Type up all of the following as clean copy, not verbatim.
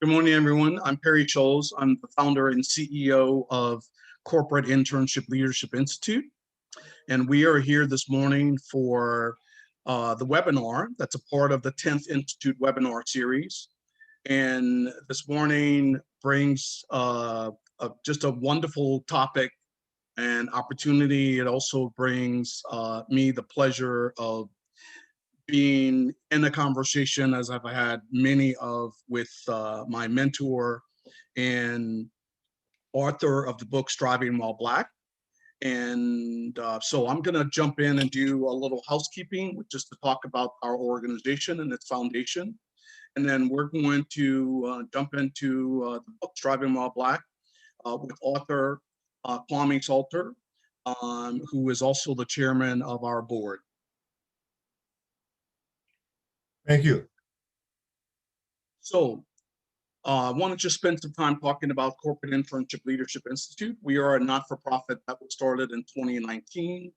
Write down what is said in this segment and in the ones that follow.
Good morning, everyone. I'm Perry Scholes. I'm the founder and CEO of Corporate Internship Leadership Institute. And we are here this morning for the webinar that's a part of the 10th Institute webinar series. And this morning brings just a wonderful topic and opportunity. It also brings me the pleasure of being in a conversation, as I've had many of, with my mentor and author of the book Striving While Black. And so I'm going to jump in and do a little housekeeping, just to talk about our organization and its foundation. And then we're going to jump into the book Striving While Black with author Kwame Salter, who is also the chairman of our board. Thank you. So I want to just spend some time talking about Corporate Internship Leadership Institute. We are a not-for-profit that was started in 2019,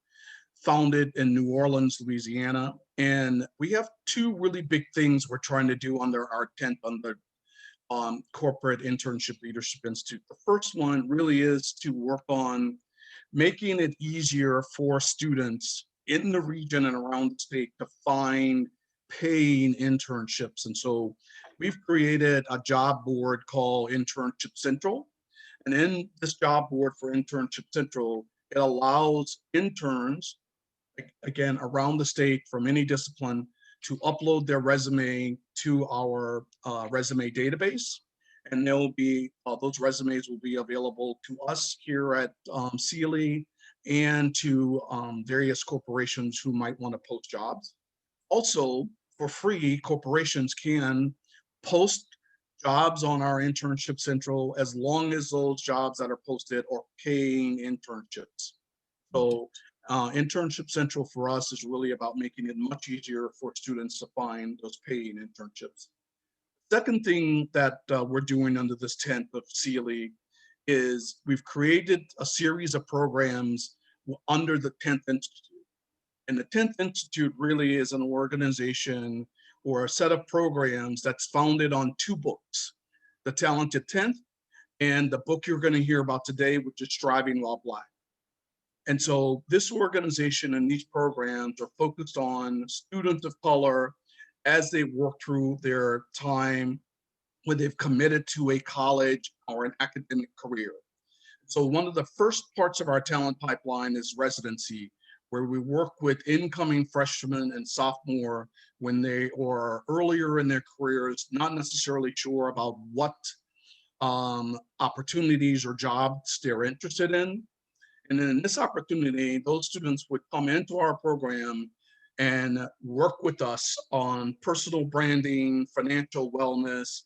founded in New Orleans, Louisiana. And we have two really big things we're trying to do under our tent under Corporate Internship Leadership Institute. The first one really is to work on making it easier for students in the region and around the state to find paying internships. And so we've created a job board called Internship Central. And in this job board for Internship Central, it allows interns, again, around the state from any discipline, to upload their resume to our resume database. And they'll be, those resumes will be available to us here at CILI and to various corporations who might want to post jobs. Also, for free, corporations can post jobs on our Internship Central as long as those jobs that are posted are paying internships. So Internship Central for us is really about making it much easier for students to find those paying internships. Second thing that we're doing under this tent of CILI is we've created a series of programs under the 10th Institute. And the 10th Institute really is an organization or a set of programs that's founded on two books, The Talented 10th and the book you're going to hear about today, which is Striving While Black. And so this organization and these programs are focused on students of color as they work through their time when they've committed to a college or an academic career. So one of the first parts of our talent pipeline is residency, where we work with incoming freshmen and sophomore when they are earlier in their careers, not necessarily sure about what opportunities or jobs they're interested in. And then in this opportunity, those students would come into our program and work with us on personal branding, financial wellness,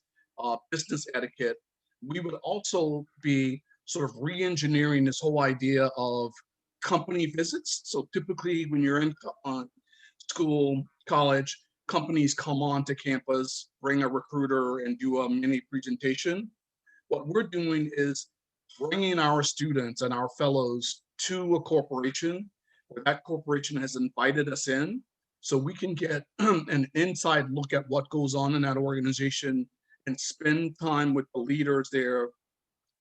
business etiquette. We would also be sort of re-engineering this whole idea of company visits. So typically when you're in school, college, companies come onto campus, bring a recruiter and do a mini presentation. What we're doing is bringing our students and our fellows to a corporation where that corporation has invited us in, so we can get an inside look at what goes on in that organization and spend time with the leaders there,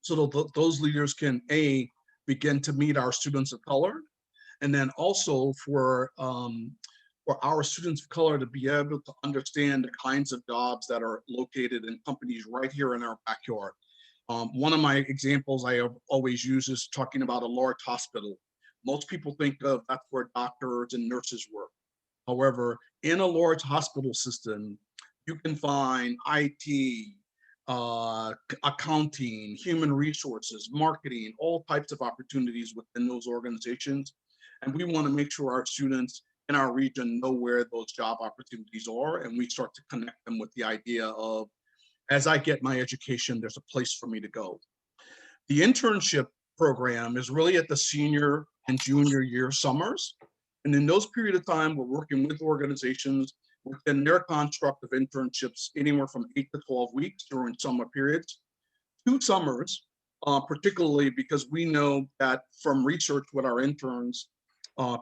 so that those leaders can begin to meet our students of color, and then also for our students of color to be able to understand the kinds of jobs that are located in companies right here in our backyard. One of my examples I have always used is talking about a large hospital. Most people think of that's where doctors and nurses work. However, in a large hospital system, you can find IT, accounting, human resources, marketing, all types of opportunities within those organizations. And we want to make sure our students in our region know where those job opportunities are, and we start to connect them with the idea of, as I get my education, there's a place for me to go. The internship program is really at the senior and junior year summers. And in those period of time, we're working with organizations within their construct of internships, anywhere from 8 to 12 weeks during summer periods. 2 summers, particularly because we know that from research with our interns,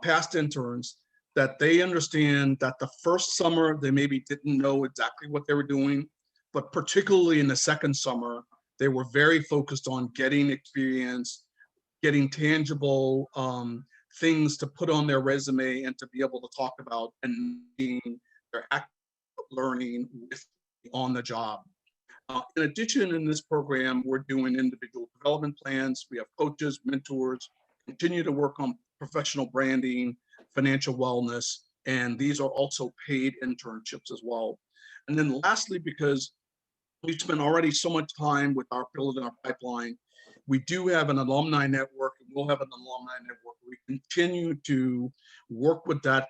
past interns, that they understand that the first summer they maybe didn't know exactly what they were doing. but particularly in the second summer, they were very focused on getting experience, getting tangible things to put on their resume and to be able to talk about and being their active learning with on the job. In addition, in this program, we're doing individual development plans. We have coaches, mentors, continue to work on professional branding, financial wellness, and these are also paid internships as well. And then lastly, because we've spent already so much time with our building our pipeline, we do have an alumni network, and we'll have an alumni network. We continue to work with that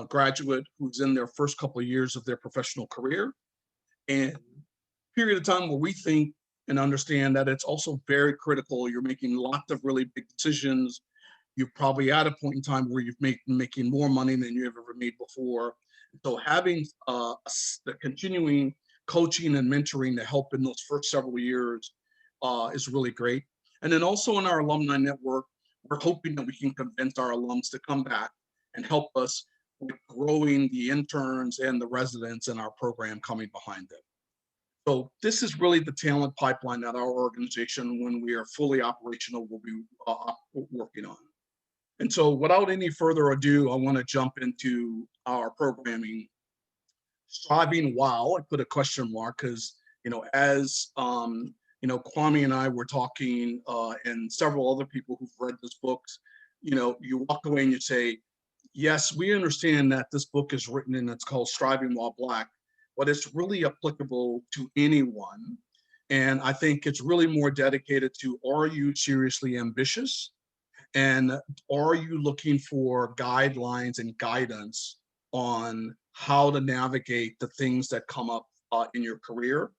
graduate who's in their first couple of years of their professional career, and period of time where we think and understand that it's also very critical. You're making lots of really big decisions. You're probably at a point in time where you've making more money than you ever made before. So having the continuing coaching and mentoring to help in those first several years is really great. And then also in our alumni network, we're hoping that we can convince our alums to come back and help us with growing the interns and the residents in our program coming behind them. So this is really the talent pipeline that our organization, when we are fully operational, will be working on. And so without any further ado, I want to jump into our programming. Striving while, I put a question mark because, as Kwame and I were talking, and several other people who've read this book, you walk away and you say, yes, we understand that this book is written and it's called Striving While Black, but it's really applicable to anyone. And I think it's really more dedicated to, are you seriously ambitious? And are you looking for guidelines and guidance on how to navigate the things that come up in your career?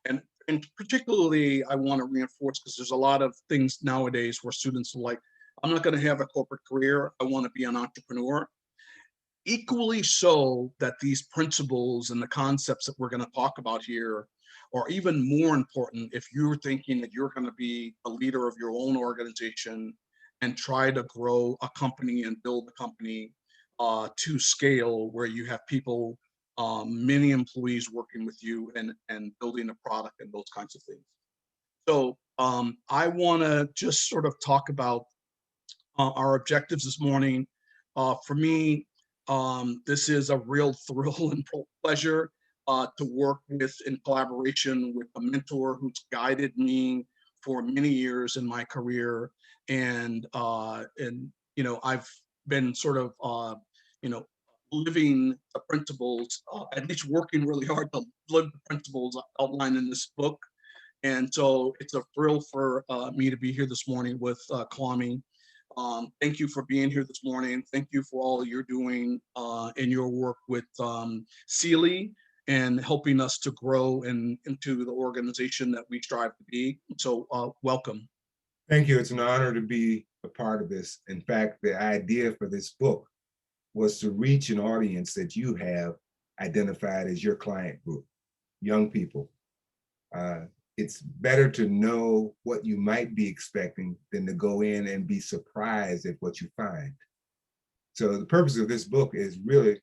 And particularly, I want to reinforce, because there's a lot of things nowadays where students are like, I'm not going to have a corporate career. I want to be an entrepreneur. Equally so, that these principles and the concepts that we're going to talk about here are even more important if you're thinking that you're going to be a leader of your own organization and try to grow a company and build a company to scale where you have people, many employees working with you and building a product and those kinds of things. So I want to just sort of talk about our objectives this morning. For me, this is a real thrill and pleasure to work with, in collaboration with a mentor who's guided me for many years in my career. And I've been sort of living the principles, at least working really hard to live the principles outlined in this book. And so it's a thrill for me to be here this morning with Kwame. Thank you for being here this morning. Thank you for all you're doing in your work with CILI and helping us to grow into the organization that we strive to be. So welcome. Thank you. It's an honor to be a part of this. In fact, the idea for this book was to reach an audience that you have identified as your client group, young people. It's better to know what you might be expecting than to go in and be surprised at what you find. So the purpose of this book is really,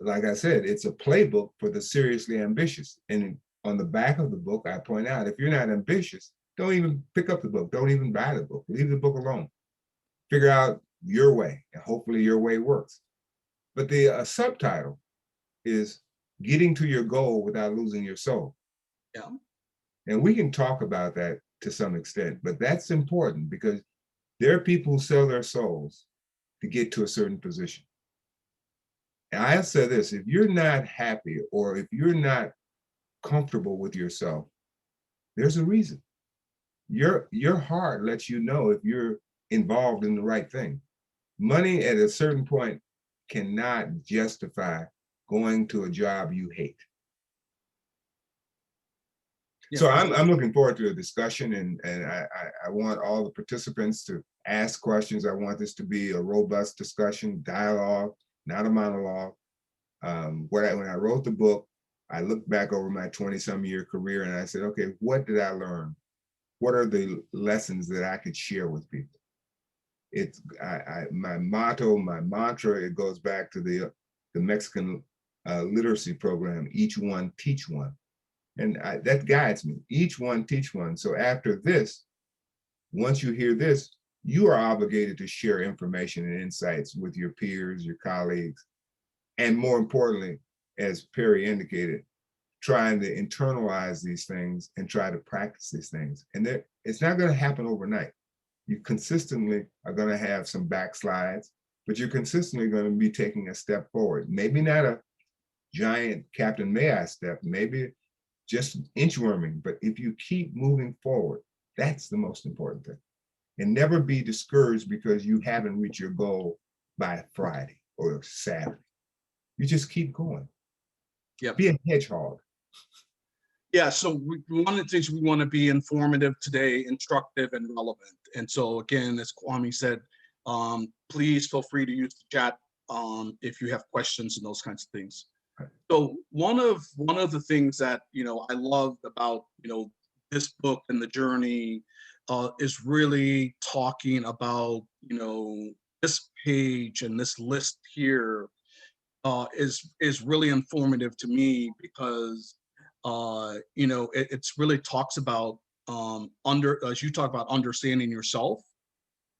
like I said, it's a playbook for the seriously ambitious. And on the back of the book, I point out, if you're not ambitious, don't even pick up the book. Don't even buy the book. Leave the book alone. Figure out your way, and hopefully your way works. But the subtitle is Getting to Your Goal Without Losing Your Soul. Yeah. And we can talk about that to some extent, but that's important because there are people who sell their souls to get to a certain position. And I'll say this, if you're not happy or if you're not comfortable with yourself, there's a reason. Your heart lets you know if you're involved in the right thing. Money at a certain point cannot justify going to a job you hate. Yeah. So I'm looking forward to the discussion, and I want all the participants to ask questions. I want this to be a robust discussion, dialogue, not a monologue. When I wrote the book, I looked back over my 20-some year career and I said, okay, what did I learn? What are the lessons that I could share with people? It's my motto, my mantra, it goes back to the Mexican literacy program, each one teach one. And that guides me. Each one teach one. So after this, once you hear this, you are obligated to share information and insights with your peers, your colleagues, and more importantly, as Perry indicated, trying to internalize these things and try to practice these things. And it's not going to happen overnight. You consistently are going to have some backslides, but you're consistently going to be taking a step forward. Maybe not a giant Captain May-I step, maybe just inchworming, but if you keep moving forward, that's the most important thing. And never be discouraged because you haven't reached your goal by Friday or Saturday. You just keep going. Yep. Be a hedgehog. Yeah, so one of the things we want to be informative today, instructive and relevant. And so again, as Kwame said, please feel free to use the chat if you have questions and those kinds of things. Right. So one of the things that I loved about this book and the journey is really talking about this page and this list here is really informative to me because it's really talks about as you talk about understanding yourself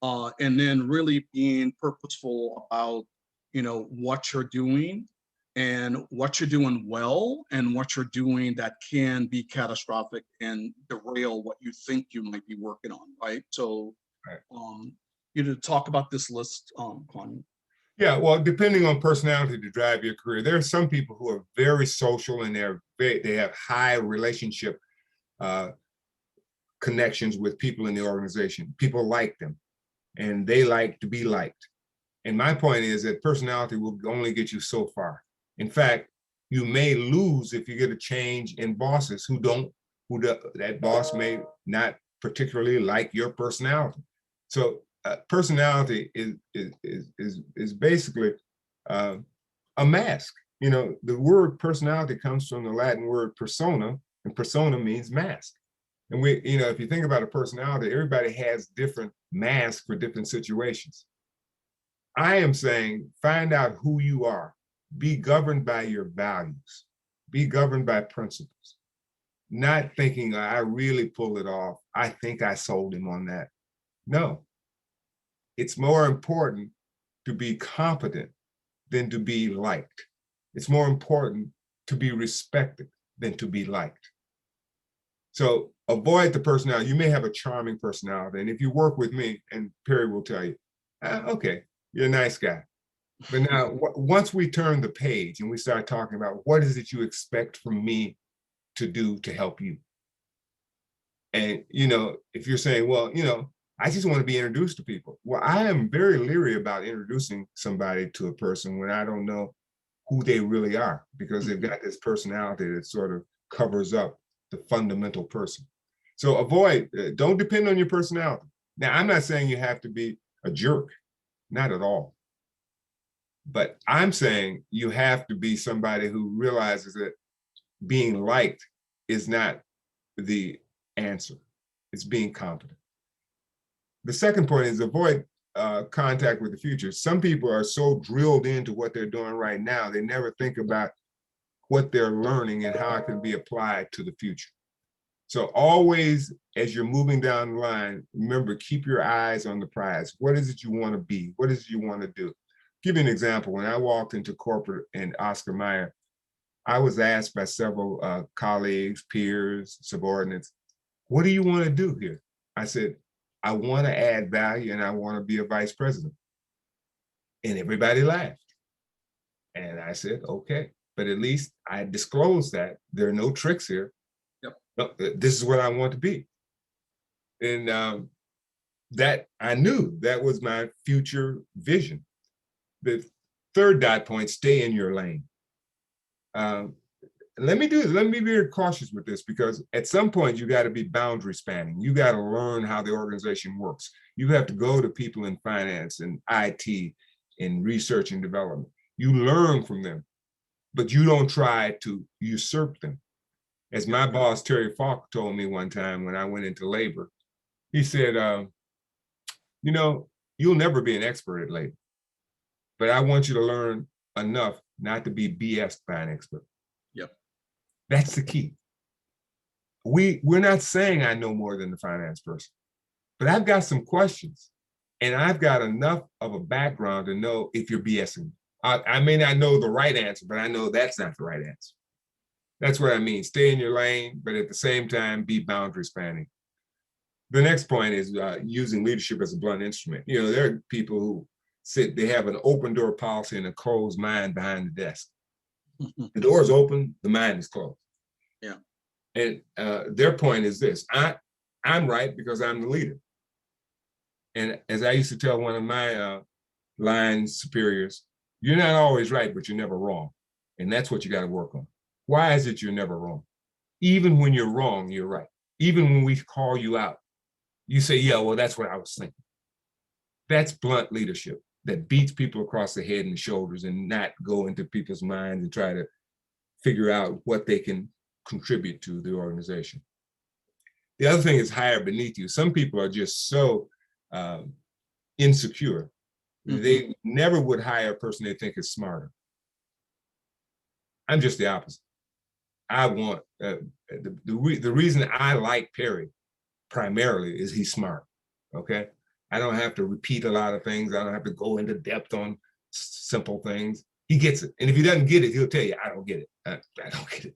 and then really being purposeful about what you're doing and what you're doing well and what you're doing that can be catastrophic and derail what you think you might be working on, right? So right. Talk about this list, Kwame. Yeah, well, depending on personality to drive your career, there are some people who are very social and they have high relationship connections with people in the organization. People like them and they like to be liked. And my point is that personality will only get you so far. In fact, you may lose if you get a change in bosses that boss may not particularly like your personality. So personality is basically a mask. The word personality comes from the Latin word persona, and persona means mask. And if you think about a personality, everybody has different masks for different situations. I am saying, find out who you are. Be governed by your values. Be governed by principles. Not thinking, I really pulled it off. I think I sold him on that. No. It's more important to be competent than to be liked. It's more important to be respected than to be liked. So avoid the personality. You may have a charming personality. And if you work with me, and Perry will tell you, okay, you're a nice guy. But now, once we turn the page and we start talking about what is it you expect from me to do to help you? And, if you're saying, well, I just want to be introduced to people. Well, I am very leery about introducing somebody to a person when I don't know who they really are, because they've got this personality that sort of covers up the fundamental person. So don't depend on your personality. Now, I'm not saying you have to be a jerk, not at all. But I'm saying you have to be somebody who realizes that being liked is not the answer. It's being competent. The second point is avoid contact with the future. Some people are so drilled into what they're doing right now, they never think about what they're learning and how it can be applied to the future. So always, as you're moving down the line, remember, keep your eyes on the prize. What is it you want to be? What is it you want to do? Give you an example. When I walked into corporate in Oscar Mayer, I was asked by several colleagues, peers, subordinates, what do you want to do here? I said, I want to add value and I want to be a vice president. And everybody laughed. And I said, okay, but at least I disclosed that there are no tricks here. Yep. No, this is what I want to be. And that I knew that was my future vision. The third dot point, stay in your lane. Let me be very cautious with this, because at some point you got to be boundary spanning. You got to learn how the organization works. You have to go to people in finance and IT and research and development. You learn from them, but you don't try to usurp them. As my boss, Terry Falk, told me one time when I went into labor, he said, you'll never be an expert at labor, but I want you to learn enough not to be BS'd by an expert. Yep. That's the key. we're not saying I know more than the finance person, but I've got some questions, and I've got enough of a background to know if you're BSing. I may not know the right answer, but I know that's not the right answer. That's what I mean. Stay in your lane, but at the same time, be boundary spanning. The next point is using leadership as a blunt instrument. You know, there are people who they have an open door policy and a closed mind behind the desk. The door is open, the mind is closed. Yeah. And their point is this: I'm right because I'm the leader. And as I used to tell one of my line superiors, you're not always right, but you're never wrong. And that's what you got to work on. Why is it you're never wrong? Even when you're wrong, you're right. Even when we call you out, you say, yeah, well, that's what I was thinking. That's blunt leadership that beats people across the head and the shoulders and not go into people's minds and try to figure out what they can contribute to the organization. The other thing is hire beneath you. Some people are just so insecure. They never would hire a person they think is smarter. I'm just the opposite. I want, the reason I like Perry primarily is he's smart, okay? I don't have to repeat a lot of things. I don't have to go into depth on simple things. He gets it. And if he doesn't get it, he'll tell you, I don't get it. I don't get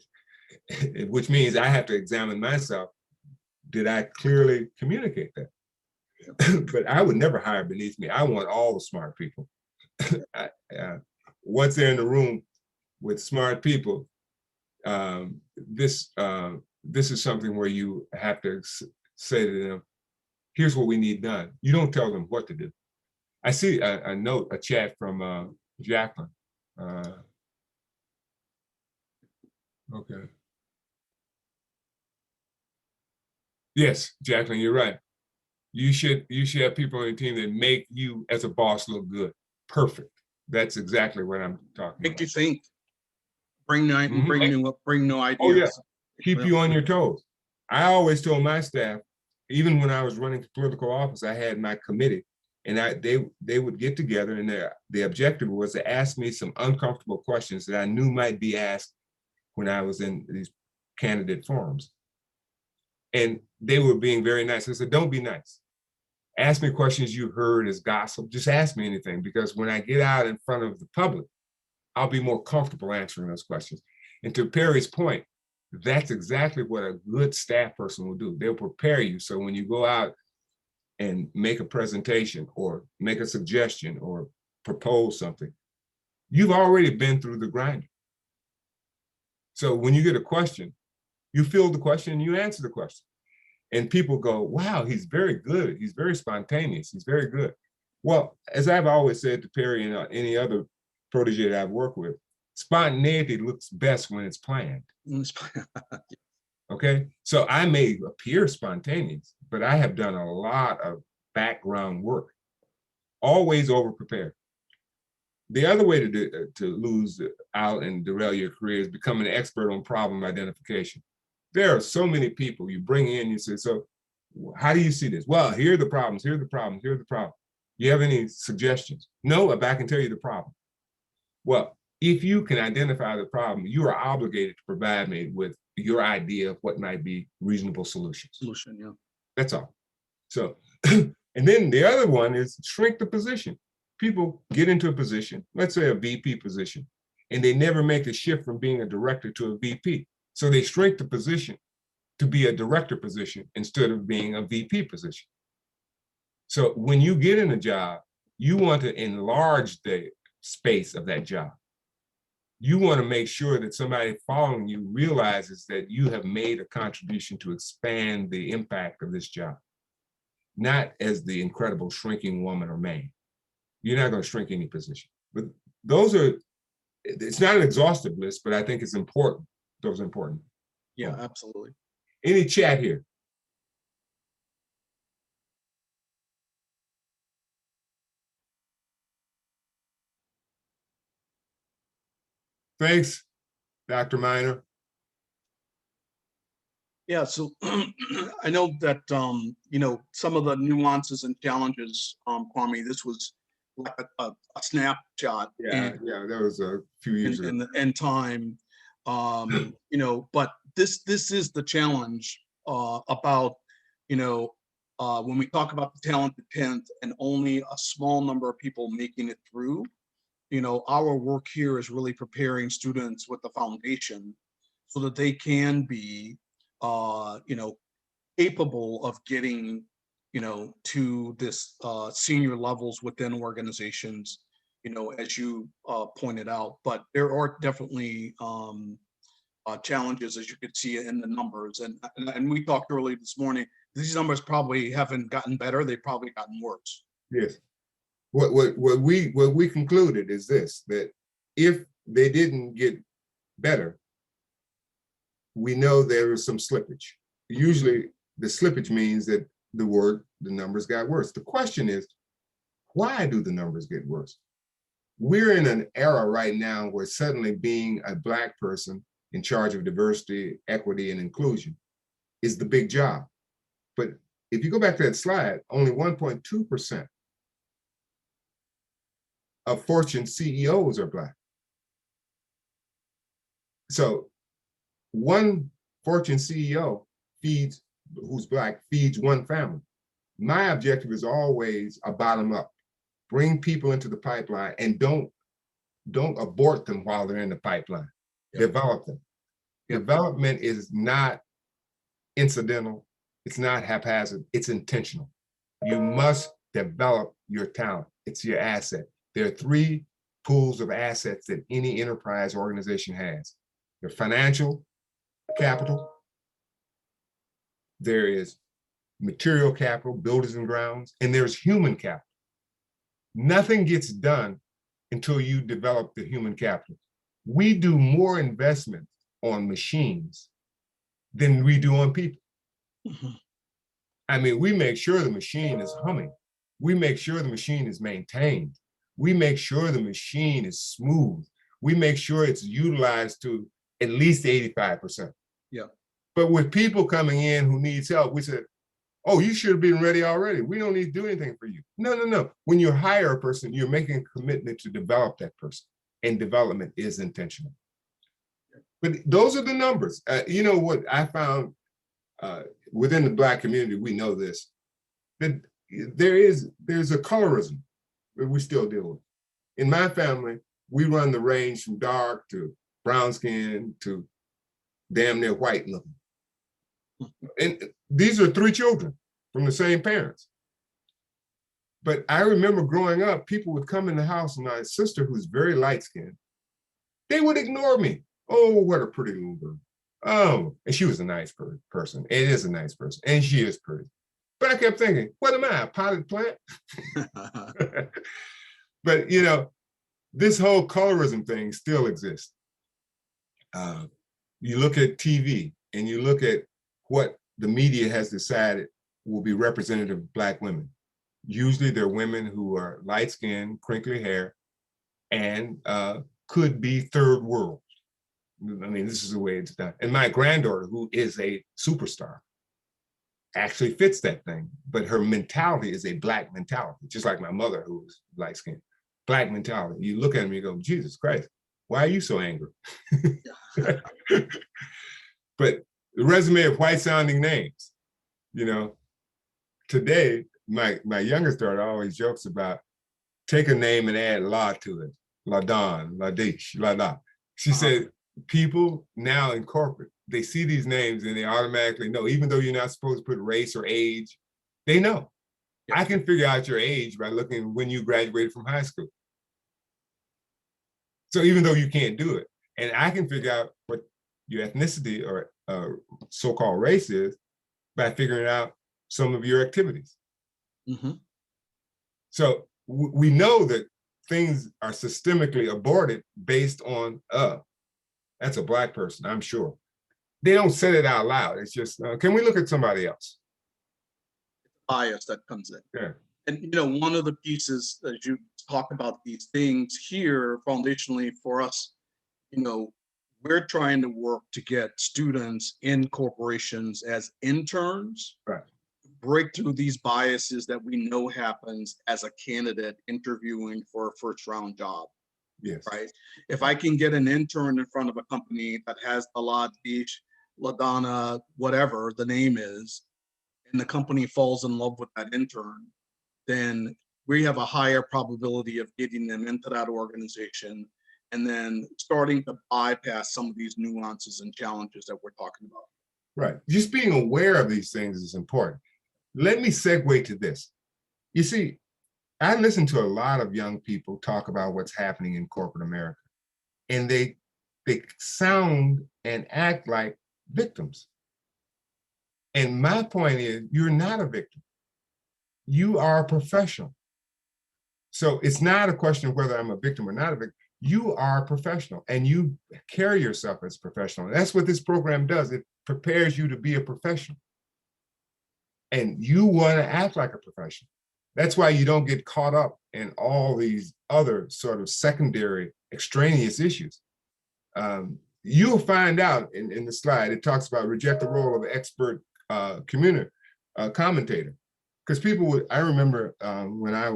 it. Which means I have to examine myself. Did I clearly communicate that? But I would never hire beneath me. I want all the smart people. Once they're in the room with smart people, this is something where you have to say to them, here's what we need done. You don't tell them what to do. I see a chat from Jacqueline. Okay. Yes, Jacqueline, you're right. You should have people on your team that make you as a boss look good. Perfect. That's exactly what I'm talking Make about. you think. Bring new ideas. Oh yeah. Keep you on your toes. I always told my staff, even when I was running for political office, I had my committee, and they would get together, and the objective was to ask me some uncomfortable questions that I knew might be asked when I was in these candidate forums. And they were being very nice. I said, don't be nice. Ask me questions you heard as gossip. Just ask me anything, because when I get out in front of the public, I'll be more comfortable answering those questions. And to Perry's point, that's exactly what a good staff person will do. They'll prepare you. So when you go out and make a presentation or make a suggestion or propose something, you've already been through the grind. So when you get a question, you field the question and you answer the question. And people go, wow, he's very good. He's very spontaneous. He's very good. Well, as I've always said to Perry and any other protege that I've worked with, spontaneity looks best when it's planned. Okay, so I may appear spontaneous, but I have done a lot of background work, always over prepared. The other way to lose out and derail your career is become an expert on problem identification. There are so many people you bring in, you say, so how do you see this? Well, here are the problems, here are the problems, here are the problems. You have any suggestions? No, but I can tell you the problem. Well, if you can identify the problem, you are obligated to provide me with your idea of what might be reasonable solutions. Solution, yeah. That's all. So, and then the other one is shrink the position. People get into a position, let's say a VP position, and they never make the shift from being a director to a VP. So they shrink the position to be a director position instead of being a VP position. So when you get in a job, you want to enlarge the space of that job. You want to make sure that somebody following you realizes that you have made a contribution to expand the impact of this job, not as the incredible shrinking woman or man. You're not going to shrink any position. But those are, it's not an exhaustive list, but I think it's important. Those are important. Yeah, absolutely. Any chat here? Thanks, Dr. Miner. Yeah, so I know that, you know, some of the nuances and challenges, Kwame, this was like a snapshot. Yeah, that was a few years ago. In time, you know, but this is the challenge about, when we talk about the talented 10th and only a small number of people making it through, our work here is really preparing students with the foundation so that they can be, capable of getting, to this senior levels within organizations, as you pointed out. But there are definitely challenges, as you could see in the numbers. And we talked earlier this morning, these numbers probably haven't gotten better, they've probably gotten worse. Yes. What we concluded is this, that if they didn't get better, we know there is some slippage. Usually the slippage means that the numbers got worse. The question is, why do the numbers get worse? We're in an era right now where suddenly being a Black person in charge of diversity, equity, and inclusion is the big job. But if you go back to that slide, only 1.2% of Fortune CEOs are Black. So one Fortune CEO who's Black feeds one family. My objective is always a bottom up. Bring people into the pipeline and don't abort them while they're in the pipeline. Yep. Develop them. Yep. Development is not incidental. It's not haphazard. It's intentional. You must develop your talent. It's your asset. There are 3 pools of assets that any enterprise organization has. Your financial capital, there is material capital, buildings and grounds, and there's human capital. Nothing gets done until you develop the human capital. We do more investment on machines than we do on people. Mm-hmm. I mean, we make sure the machine is humming. We make sure the machine is maintained. We make sure the machine is smooth. We make sure it's utilized to at least 85%. Yeah. But with people coming in who needs help, we said, oh, you should have been ready already. We don't need to do anything for you. No. When you hire a person, you're making a commitment to develop that person, and development is intentional. But those are the numbers. You know what I found within the Black community, we know this, that there's a colorism that we still deal with. In my family, we run the range from dark to brown skin to damn near white looking. And these are 3 children from the same parents. But I remember growing up, people would come in the house, and my sister, who's very light skinned, they would ignore me. Oh, what a pretty little girl. Oh, and she was a nice person. It is a nice person, and she is pretty. But I kept thinking, what am I, a potted plant? But this whole colorism thing still exists. You look at TV and you look at what the media has decided will be representative of Black women. Usually they're women who are light-skinned, crinkly hair, and could be third world. I mean, this is the way it's done. And my granddaughter, who is a superstar, actually fits that thing, but her mentality is a Black mentality, just like my mother, who was light-skinned. Black mentality. You look at them, you go, Jesus Christ, why are you so angry? But the resume of white-sounding names, today, my youngest daughter always jokes about, take a name and add la to it. La Don, La Dish, La La. She said, people now in corporate, they see these names and they automatically know, even though you're not supposed to put race or age, they know. I can figure out your age by looking when you graduated from high school. So even though you can't do it, and I can figure out what your ethnicity or so-called race is by figuring out some of your activities. Mm-hmm. So we know that things are systemically aborted based on, that's a Black person, I'm sure. They don't say it out loud. It's just, can we look at somebody else? Bias that comes in. Yeah. And one of the pieces as you talk about these things here foundationally for us, we're trying to work to get students in corporations as interns, right, break through these biases that we know happens as a candidate interviewing for a first round job. Yes. Right. If I can get an intern in front of a company that has a lot of these, LaDonna, whatever the name is, and the company falls in love with that intern, then we have a higher probability of getting them into that organization and then starting to bypass some of these nuances and challenges that we're talking about. Right. Just being aware of these things is important. Let me segue to this. You see, I listen to a lot of young people talk about what's happening in corporate America, and they sound and act like victims. And my point is, you're not a victim. You are a professional. So it's not a question of whether I'm a victim or not a victim. You are a professional and you carry yourself as a professional. And that's what this program does. It prepares you to be a professional. And you want to act like a professional. That's why you don't get caught up in all these other sort of secondary extraneous issues. You'll find out in the slide, it talks about reject the role of expert commentator. Because people would, I remember when I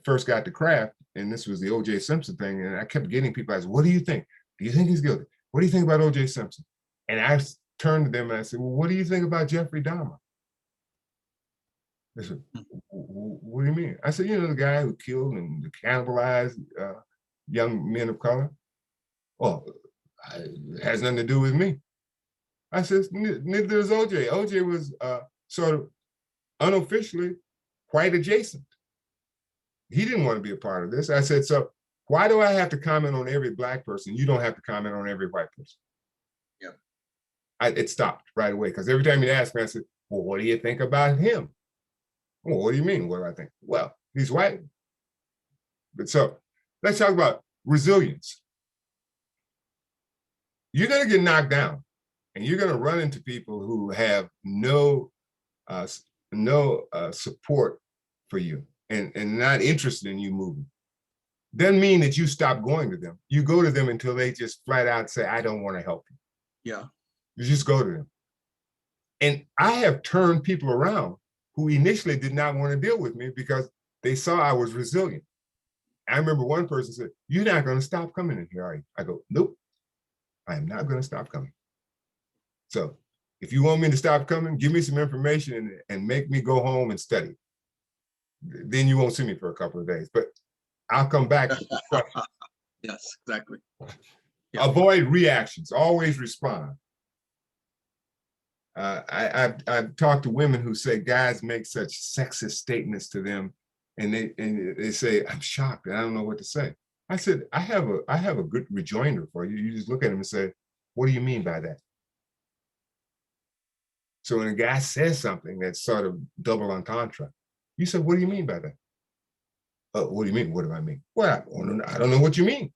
first got to Kraft, and this was the O.J. Simpson thing, and I kept getting people asked, what do you think? Do you think he's guilty? What do you think about O.J. Simpson? And I turned to them and I said, well, what do you think about Jeffrey Dahmer? They said, what do you mean? I said, you know, the guy who killed and cannibalized young men of color? Well, it has nothing to do with me. I said, neither does O.J. O.J. was sort of unofficially white adjacent. He didn't want to be a part of this. I said, so why do I have to comment on every Black person? You don't have to comment on every white person. Yeah. It stopped right away, because every time he'd ask me, I said, well, what do you think about him? Well, what do you mean? What do I think? Well, he's white. But so let's talk about resilience. You're going to get knocked down, and you're going to run into people who have no support for you and not interested in you moving. Doesn't mean that you stop going to them. You go to them until they just flat out say, I don't want to help you. Yeah. You just go to them. And I have turned people around who initially did not want to deal with me because they saw I was resilient. I remember one person said, you're not going to stop coming in here, are you? I go, nope, I am not going to stop coming. So if you want me to stop coming, give me some information and make me go home and study. Then you won't see me for a couple of days, but I'll come back. Yes, exactly. Yeah. Avoid reactions, always respond. I've talked to women who say guys make such sexist statements to them, and they say, I'm shocked, and I don't know what to say. I said, I have a good rejoinder for you. You just look at them and say, what do you mean by that? So when a guy says something that's sort of double entendre, you say, what do you mean by that? What do you mean? What do I mean? Well, I don't know what you mean.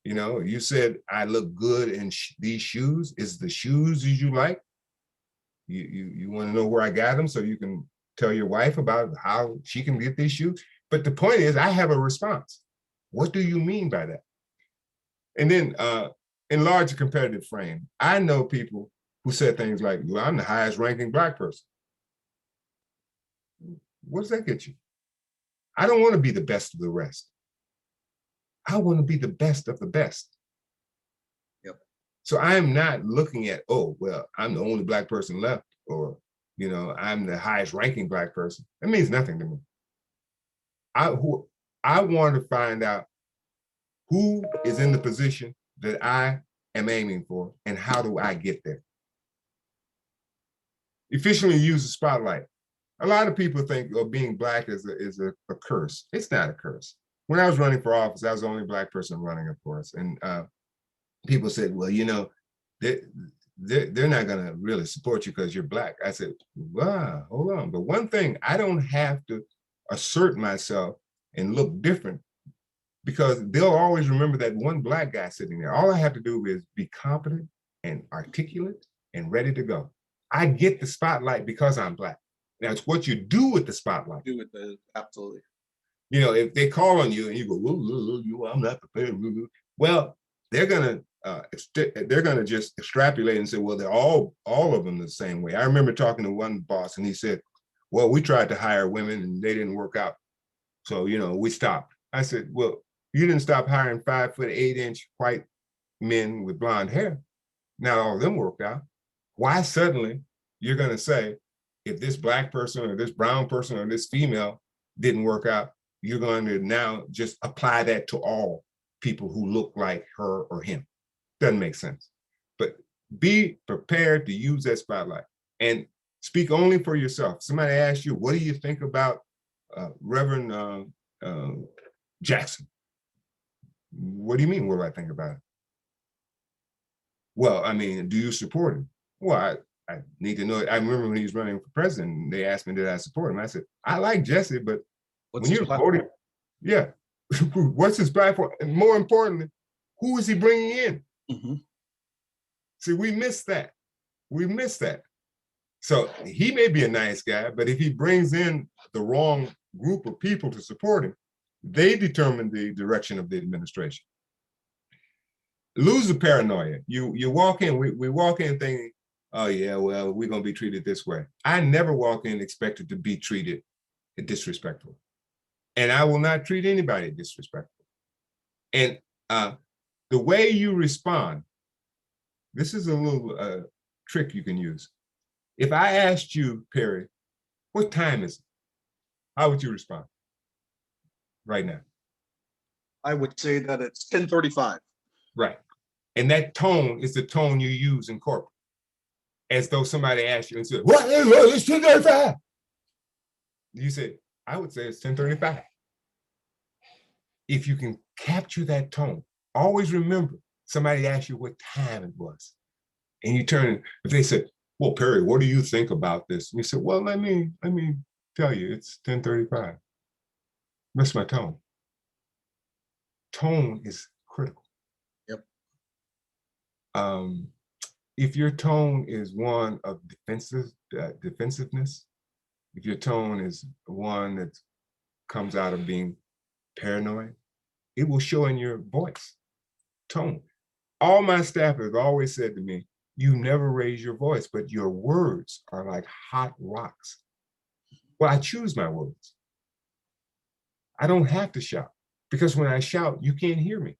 You know, you said, I look good in these shoes. Is the shoes you like? You want to know where I got them so you can tell your wife about how she can get these shoes? But the point is, I have a response. What do you mean by that? And then enlarge the competitive frame. I know people who said things like, well, I'm the highest ranking Black person. What does that get you? I don't want to be the best of the rest. I want to be the best of the best. Yep. So I am not looking at, oh, well, I'm the only Black person left, or, you know, I'm the highest ranking Black person. That means nothing to me. I want to find out who is in the position that I am aiming for and how do I get there. Efficiently use the spotlight. A lot of people think of being Black is a curse. It's not a curse. When I was running for office, I was the only Black person running, of course. And people said, well, you know, they're not going to really support you because you're Black. I said, wow, hold on. But one thing, I don't have to assert myself and look different, because they'll always remember that one Black guy sitting there. All I have to do is be competent and articulate and ready to go. I get the spotlight because I'm Black. Now, it's what you do with the spotlight. Do with the, absolutely. You know, if they call on you and you go, I'm not prepared. Well, they're gonna just extrapolate and say, well, they're all of them the same way. I remember talking to one boss and he said, well, we tried to hire women and they didn't work out. So, you know, we stopped. I said, well, you didn't stop hiring 5'8" white men with blonde hair. Not all of them worked out. Why suddenly you're going to say, if this Black person or this brown person or this female didn't work out, you're going to now just apply that to all people who look like her or him? Doesn't make sense. But be prepared to use that spotlight and speak only for yourself. Somebody asks you, what do you think about Reverend Jackson? What do you mean, what do I think about it? Well, I mean, do you support him? Well, I need to know. I remember when he was running for president, they asked me, did I support him? I said, I like Jesse, but when you're voting, yeah, what's his platform? And more importantly, who is he bringing in? Mm-hmm. See, we missed that. We missed that. So he may be a nice guy, but if he brings in the wrong group of people to support him, they determine the direction of the administration. Lose the paranoia. You walk in, we walk in thinking, oh yeah, well, we're gonna be treated this way. I never walk in expected to be treated disrespectful. And I will not treat anybody disrespectful. And the way you respond, this is a little trick you can use. If I asked you, Perry, what time is it? How would you respond right now? I would say that it's 10:35. Right. And that tone is the tone you use in corporate. As though somebody asked you and said, what? It's 10:35. You say, I would say it's 10:35. If you can capture that tone, always remember somebody asked you what time it was. And you turn, if they said, well, Perry, what do you think about this? And you said, well, let me tell you, it's 10:35. That's my tone. Tone is critical. Yep. If your tone is one of defensiveness, if your tone is one that comes out of being paranoid, it will show in your voice, tone. All my staff have always said to me, you never raise your voice, but your words are like hot rocks. Well, I choose my words. I don't have to shout, because when I shout, you can't hear me.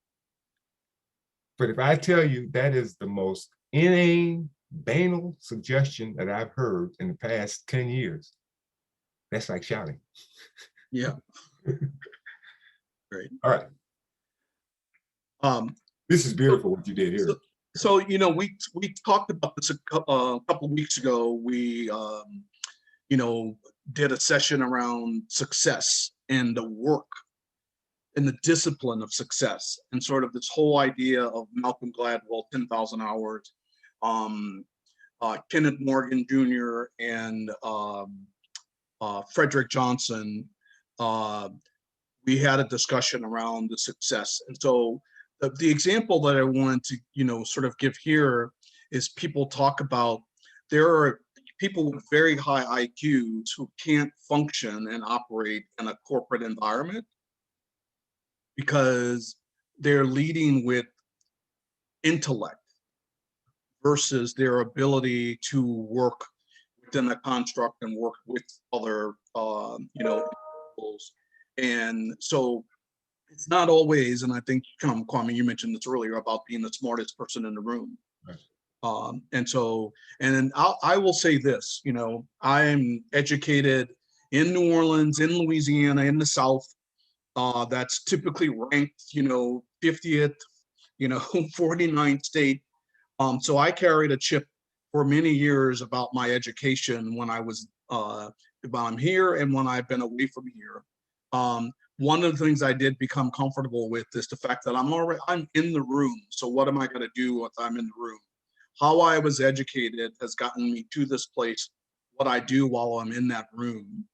But if I tell you that is the most inane, banal suggestion that I've heard in the past 10 years, that's like shouting. Yeah. Great. All right. This is beautiful what you did here. So you know, we talked about this a couple of weeks ago. We you know, did a session around success and the work and the discipline of success, and sort of this whole idea of Malcolm Gladwell, 10,000 hours, Kenneth Morgan Jr. and Frederick Johnson. We had a discussion around the success, and so the example that I wanted to, you know, sort of give here is people talk about there are people with very high IQs who can't function and operate in a corporate environment because they're leading with intellect versus their ability to work within a construct and work with other, you know, individuals. And so it's not always, and I think, Kwame, you mentioned this earlier about being the smartest person in the room. Right. And so, and then I will say this, you know, I'm educated in New Orleans, in Louisiana, in the South. That's typically ranked, you know, 50th, you know, 49th state. So I carried a chip for many years about my education when I was, when I'm here and when I've been away from here. One of the things I did become comfortable with is the fact that I'm in the room. So what am I going to do if I'm in the room? How I was educated has gotten me to this place. What I do while I'm in that room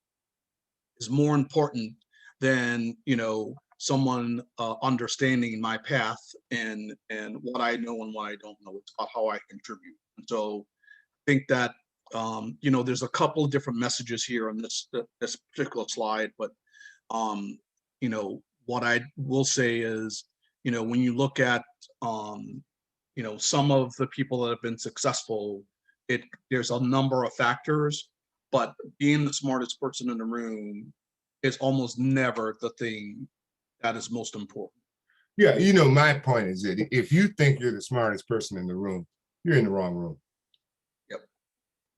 is more important than, you know, someone understanding my path and what I know and what I don't know. It's about how I contribute. And so I think that, you know, there's a couple of different messages here on this particular slide, but you know, what I will say is, you know, when you look at, you know, some of the people that have been successful, there's a number of factors, but being the smartest person in the room is almost never the thing that is most important. Yeah, you know, my point is that if you think you're the smartest person in the room, you're in the wrong room. Yep.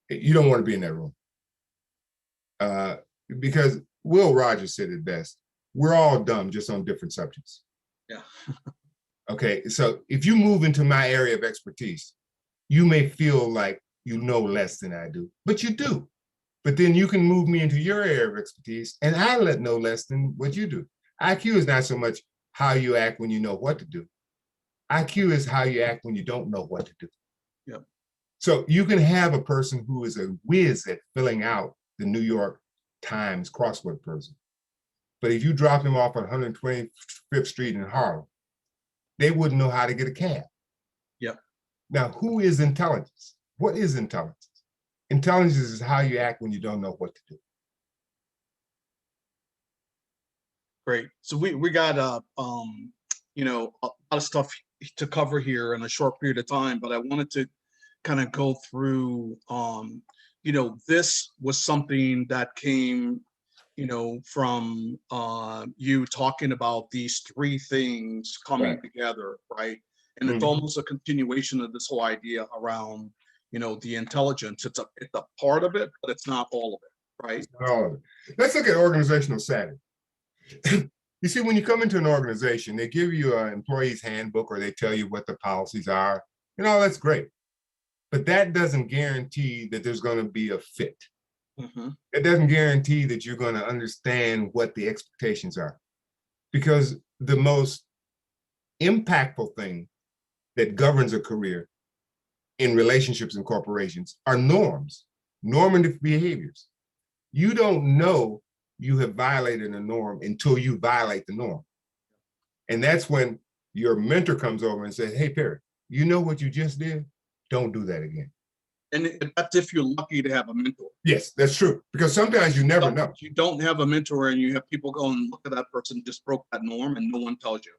You don't want to be in that room. Because Will Rogers said it best, we're all dumb, just on different subjects. Yeah. Okay, so if you move into my area of expertise, you may feel like you know less than I do, but you do. But then you can move me into your area of expertise and I know less than what you do. IQ is not so much how you act when you know what to do. IQ is how you act when you don't know what to do. Yep. So you can have a person who is a whiz at filling out the New York Times crossword person. But if you drop them off on 125th Street in Harlem, they wouldn't know how to get a cab. Yep. Now, who is intelligence? What is intelligence? Intelligence is how you act when you don't know what to do. Great. So we got you know, a lot of stuff to cover here in a short period of time, but I wanted to kind of go through you know, this was something that came, you know, from you talking about these three things coming together, right? And it's almost a continuation of this whole idea around, you know, the intelligence. It's a part of it, but it's not all of it, right? All of it. Let's look at organizational savvy. You see, when you come into an organization, they give you an employee's handbook or they tell you what the policies are. You know, that's great. But that doesn't guarantee that there's going to be a fit. It doesn't guarantee that you're going to understand what the expectations are. Because the most impactful thing that governs a career in relationships and corporations are norms, normative behaviors. You don't know you have violated a norm until you violate the norm. And that's when your mentor comes over and says, hey, Perry, you know what you just did? Don't do that again. And that's if you're lucky to have a mentor. Yes, that's true. Because sometimes you never know. You don't have a mentor and you have people go and look at that person just broke that norm and no one tells you.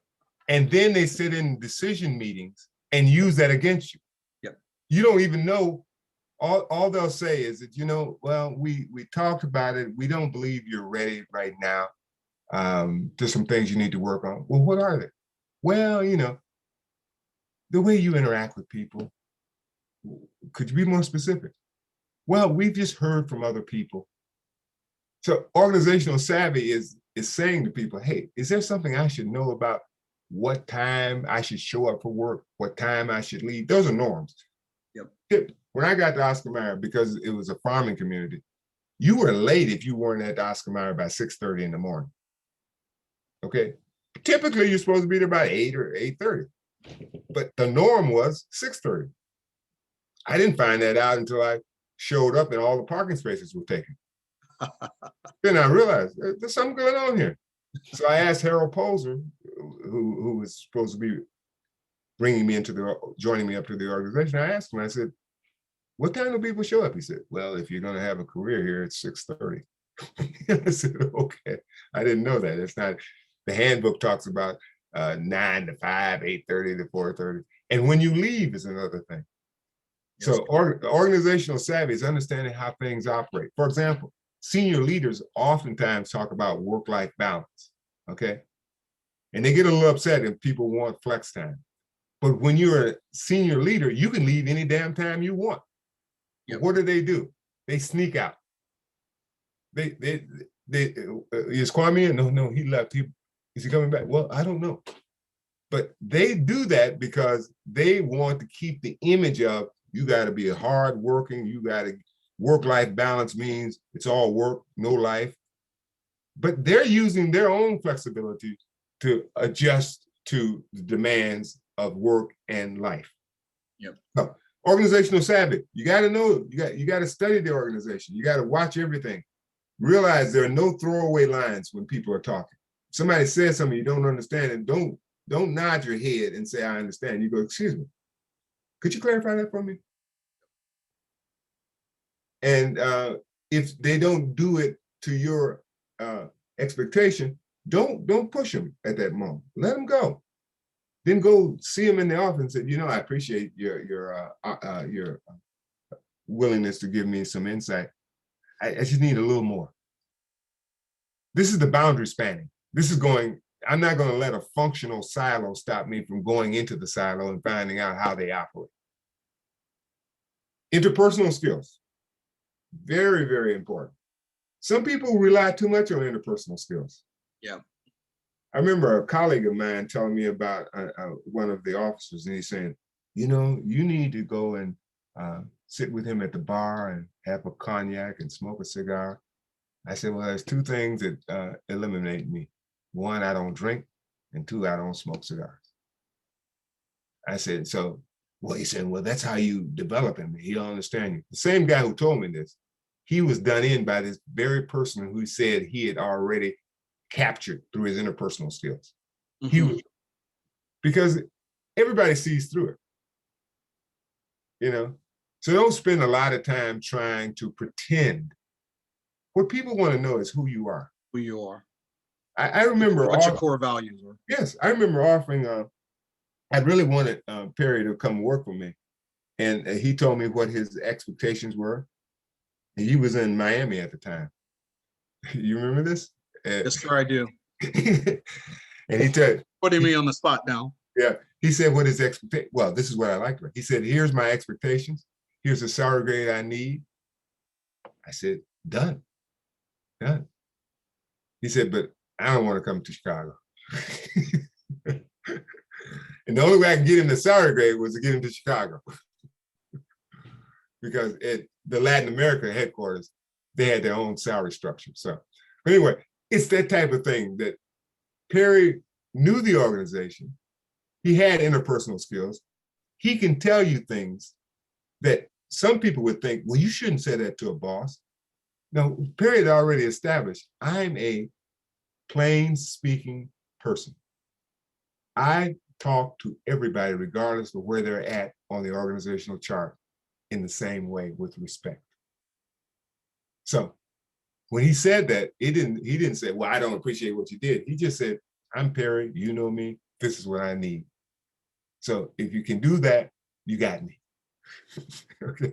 And then they sit in decision meetings and use that against you. Yep. You don't even know. All they'll say is that, you know, well, we talked about it. We don't believe you're ready right now. There's some things you need to work on. Well, what are they? Well, you know, the way you interact with people. Could you be more specific? Well, we've just heard from other people. So organizational savvy is saying to people, hey, is there something I should know about what time I should show up for work, what time I should leave? Those are norms. Yep. When I got to Oscar Mayer, because it was a farming community, you were late if you weren't at Oscar Mayer by 6:30 in the morning. Okay. Typically, you're supposed to be there by 8 or 8:30, but the norm was 6:30. I didn't find that out until I showed up and all the parking spaces were taken. Then I realized there's something going on here. So I asked Harold Poser, who was supposed to be joining me up to the organization. I asked him, I said, what time do people show up? He said, well, if you're going to have a career here, it's 6:30. I said, okay, I didn't know that. It's not, the handbook talks about 9 to 5, 8:30 to 4:30. And when you leave is another thing. Yes. So organizational savvy is understanding how things operate. For example, senior leaders oftentimes talk about work-life balance, okay? And they get a little upset if people want flex time. But when you're a senior leader, you can leave any damn time you want. Yep. What do? They sneak out. Is Kwame in? No, he left. Is he coming back? Well, I don't know. But they do that because they want to keep the image of, you got to be a hardworking, you got to, work-life balance means it's all work, no life. But they're using their own flexibility to adjust to the demands of work and life. Yep. So, organizational savvy, you got to know, you got to study the organization. You got to watch everything. Realize there are no throwaway lines when people are talking. Somebody says something you don't understand, and don't nod your head and say, I understand. You go, excuse me, could you clarify that for me? And if they don't do it to your expectation, don't push them at that moment. Let them go. Then go see them in the office and say, you know, I appreciate your willingness to give me some insight. I just need a little more. This is the boundary spanning. This is going, I'm not going to let a functional silo stop me from going into the silo and finding out how they operate. Interpersonal skills, very, very important. Some people rely too much on interpersonal skills. Yeah. I remember a colleague of mine telling me about one of the officers, and he's saying, you know, you need to go and sit with him at the bar and have a cognac and smoke a cigar. I said, well, there's two things that eliminate me. One, I don't drink, and two, I don't smoke cigars. I said, so, well, he said, well, that's how you develop him. He'll understand you. The same guy who told me this, he was done in by this very person who said he had already captured through his interpersonal skills. He was, because everybody sees through it, you know? So don't spend a lot of time trying to pretend. What people want to know is who you are. Who you are. I remember what your core values are. Yes, I remember offering, I really wanted Perry to come work with me. And he told me what his expectations were. And he was in Miami at the time. You remember this? Yes, sir, I do. And he said, putting me on the spot now. Yeah, he said what his expectation, well, this is what I liked. He said, here's my expectations. Here's the salary grade I need. I said, done. He said, but I don't want to come to Chicago. And the only way I can get him the salary grade was to get him to Chicago. Because at the Latin America headquarters, they had their own salary structure. So anyway, it's that type of thing that Perry knew the organization. He had interpersonal skills. He can tell you things that some people would think, well, you shouldn't say that to a boss. No, Perry had already established, I'm a plain speaking person. I talk to everybody, regardless of where they're at on the organizational chart, in the same way, with respect. So when he said that, he didn't say, well, I don't appreciate what you did. He just said, I'm Perry, you know me, this is what I need. So if you can do that, you got me. Okay.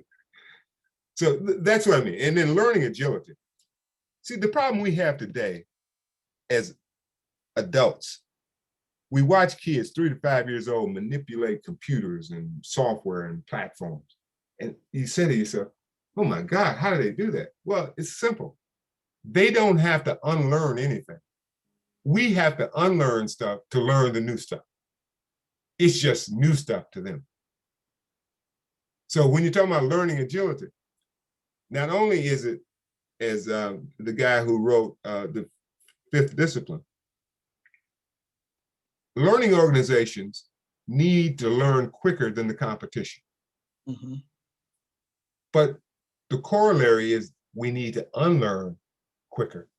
So that's what I mean. And then learning agility. See, the problem we have today as adults, we watch kids 3 to 5 years old manipulate computers and software and platforms. And you say to yourself, oh my God, how do they do that? Well, it's simple. They don't have to unlearn anything. We have to unlearn stuff to learn the new stuff. It's just new stuff to them. So when you're talking about learning agility, not only is it, as the guy who wrote the Fifth Discipline, learning organizations need to learn quicker than the competition. But the corollary is we need to unlearn quicker,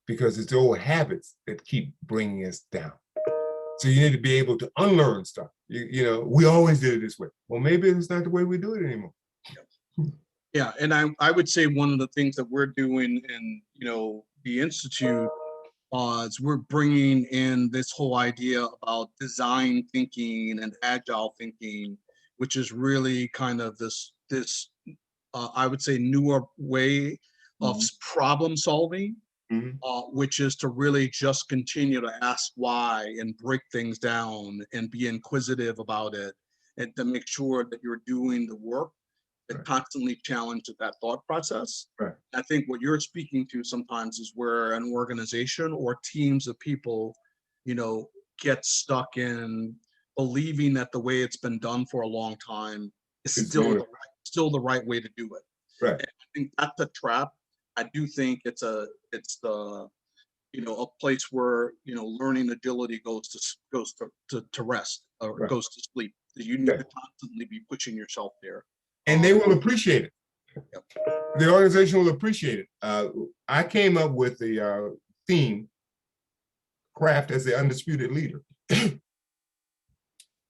because it's the old habits that keep bringing us down. So you need to be able to unlearn stuff. You know, we always did it this way. Well, maybe it's not the way we do it anymore. Yeah, and I would say one of the things that we're doing in, you know, the Institute is we're bringing in this whole idea about design thinking and agile thinking, which is really kind of this I would say newer way of problem solving, which is to really just continue to ask why and break things down and be inquisitive about it, and to make sure that you're doing the work that constantly challenges that thought process. I think what you're speaking to sometimes is where an organization or teams of people, you know, get stuck in believing that the way it's been done for a long time is still the right way to do it. And I think that's a trap. I do think it's the, you know, a place where, you know, learning agility goes to rest, or goes to sleep. You need to constantly be pushing yourself there. And they will appreciate it. The organization will appreciate it. I came up with the theme, Kraft as the undisputed leader.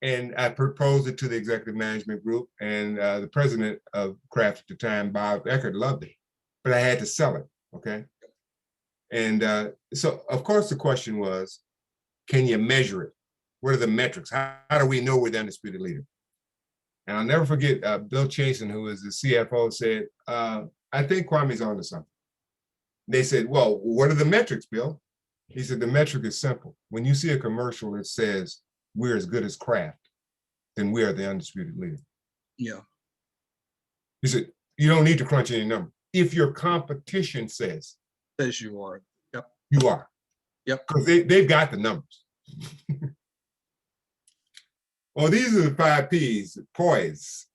And I proposed it to the executive management group, and the president of Kraft at the time, Bob Eckert, loved it, but I had to sell it, okay? And so, of course, the question was, can you measure it? What are the metrics? How do we know we're the undisputed leader? And I'll never forget Bill Chasen, who was the CFO, said, I think Kwame's onto something. They said, well, what are the metrics, Bill? He said, the metric is simple. When you see a commercial that says, we're as good as Kraft, then we are the undisputed leader. Yeah. He said, you don't need to crunch any number. If your competition says As you are. Yep. you are. Yep. Because they've got the numbers. Well, these are the 5 P's, poise.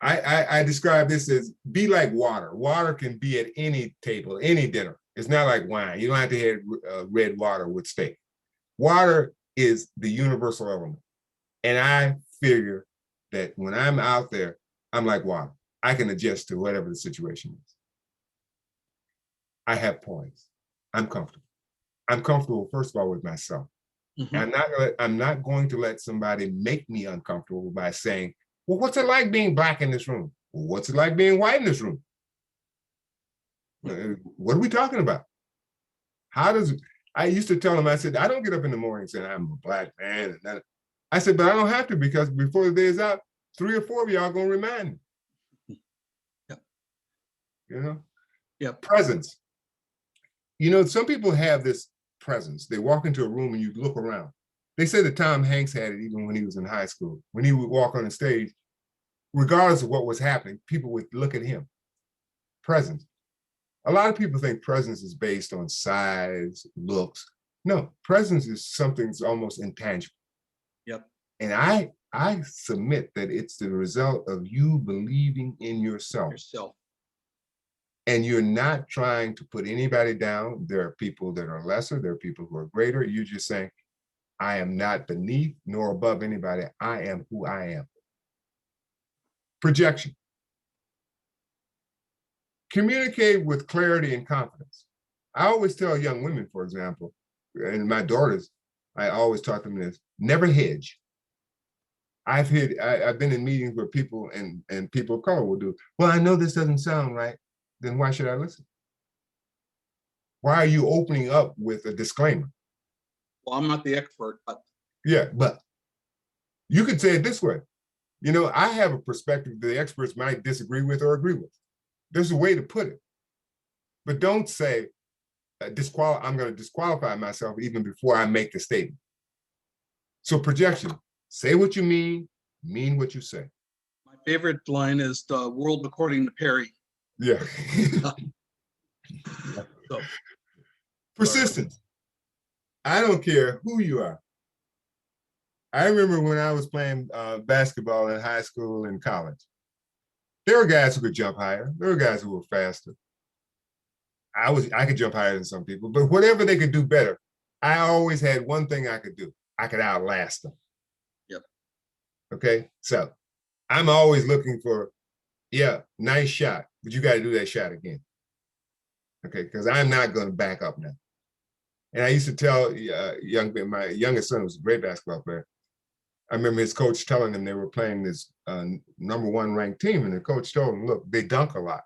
I describe this as be like water. Water can be at any table, any dinner. It's not like wine. You don't have to have red water with steak. Water is the universal element. And I figure that when I'm out there, I'm like water. I can adjust to whatever the situation is. I have poise. I'm comfortable. I'm comfortable, first of all, with myself. Mm-hmm. I'm not going to let somebody make me uncomfortable by saying, well, what's it like being Black in this room? Well, what's it like being white in this room? What are we talking about? I used to tell them, I said, I don't get up in the morning saying I'm a Black man. I said, but I don't have to, because before the day is out, 3 or 4 of y'all are going to remind me. Yep. You know? Yep. Presence. You know, some people have this presence. They walk into a room and you look around. They say that Tom Hanks had it even when he was in high school. When he would walk on the stage, regardless of what was happening, people would look at him. Presence. A lot of people think presence is based on size, looks. No, presence is something that's almost intangible. Yep. And I submit that it's the result of you believing in yourself. And you're not trying to put anybody down. There are people that are lesser. There are people who are greater. You're just saying, I am not beneath nor above anybody. I am who I am. Projection. Communicate with clarity and confidence. I always tell young women, for example, and my daughters, I always taught them this, never hedge. I've been in meetings where people and people of color will do, well, I know this doesn't sound right. Then why should I listen? Why are you opening up with a disclaimer? Well, I'm not the expert, but. Yeah, but you could say it this way. You know, I have a perspective that the experts might disagree with or agree with. There's a way to put it. But don't say, I'm going to disqualify myself even before I make the statement. So projection, say what you mean what you say. My favorite line is the world according to Perry. Yeah. So, persistence. I don't care who you are. I remember when I was playing basketball in high school and college. There were guys who could jump higher. There were guys who were faster. I could jump higher than some people, but whatever they could do better, I always had one thing I could do. I could outlast them. Yep. Okay, so I'm always looking for, yeah, nice shot, but you got to do that shot again. Okay, because I'm not going to back up now. And I used to tell my youngest son was a great basketball player. I remember his coach telling them they were playing this #1 ranked team, and the coach told them, look, they dunk a lot.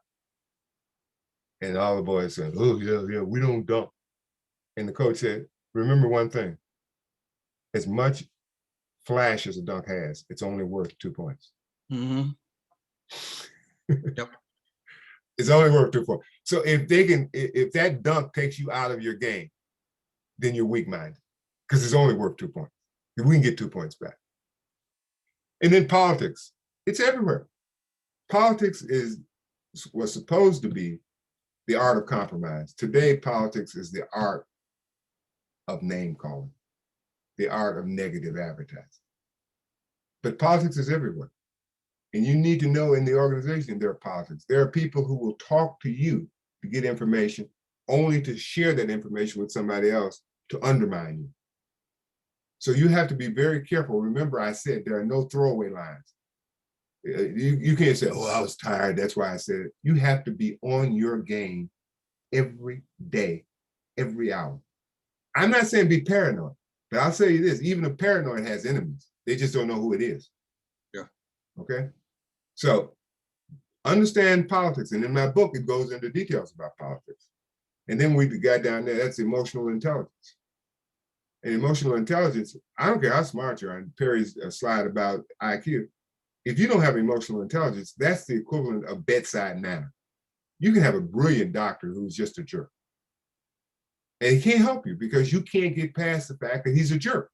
And all the boys said, oh, yeah, we don't dunk. And the coach said, remember one thing, as much flash as a dunk has, it's only worth 2 points. Mm-hmm. Yep. It's only worth 2 points. So if that dunk takes you out of your game, then you're weak-minded, because it's only worth 2 points. If we can get 2 points back. And then politics, it's everywhere. Politics was supposed to be the art of compromise. Today, politics is the art of name calling, the art of negative advertising. But politics is everywhere. And you need to know in the organization there are politics. There are people who will talk to you to get information, only to share that information with somebody else to undermine you. So you have to be very careful. Remember, I said there are no throwaway lines. You can't say, oh, I was tired, that's why I said it. You have to be on your game every day, every hour. I'm not saying be paranoid, but I'll say you this, even a paranoid has enemies. They just don't know who it is. Yeah. Okay? So understand politics. And in my book, it goes into details about politics. And then we got down there, that's emotional intelligence. And emotional intelligence, I don't care how smart you are, and Perry's slide about IQ, if you don't have emotional intelligence, that's the equivalent of bedside manner. You can have a brilliant doctor who's just a jerk. And he can't help you because you can't get past the fact that he's a jerk.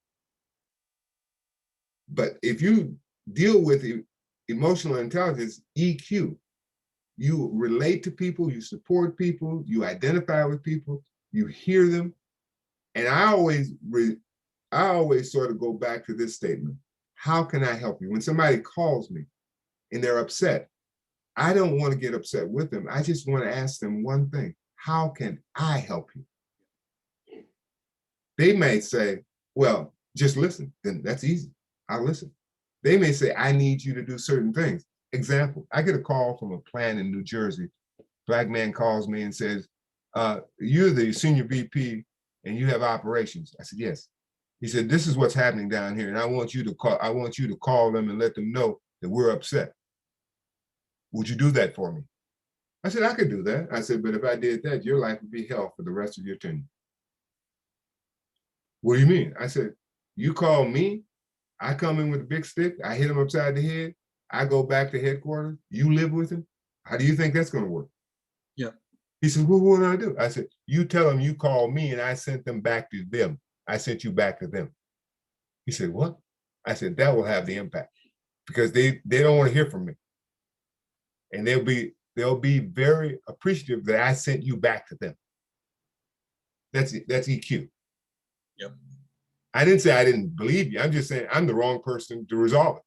But if you deal with emotional intelligence, EQ. You relate to people, you support people, you identify with people, you hear them. And I always sort of go back to this statement. How can I help you? When somebody calls me and they're upset, I don't want to get upset with them. I just want to ask them one thing. How can I help you? They may say, well, just listen. Then that's easy. I'll listen. They may say, I need you to do certain things. Example, I get a call from a plant in New Jersey. Black man calls me and says, you're the senior VP and you have operations. I said, yes. He said, this is what's happening down here. And I want you to call them and let them know that we're upset. Would you do that for me? I said, I could do that. I said, but if I did that, your life would be hell for the rest of your tenure. What do you mean? I said, you call me, I come in with a big stick, I hit him upside the head, I go back to headquarters, you live with him? How do you think that's gonna work? Yeah. He said, well, what do I do? I said, you tell them you called me and I sent them back to them. I sent you back to them. He said, what? I said, that will have the impact because they don't want to hear from me. And they'll be very appreciative that I sent you back to them. That's EQ. Yep. I didn't say I didn't believe you. I'm just saying I'm the wrong person to resolve it.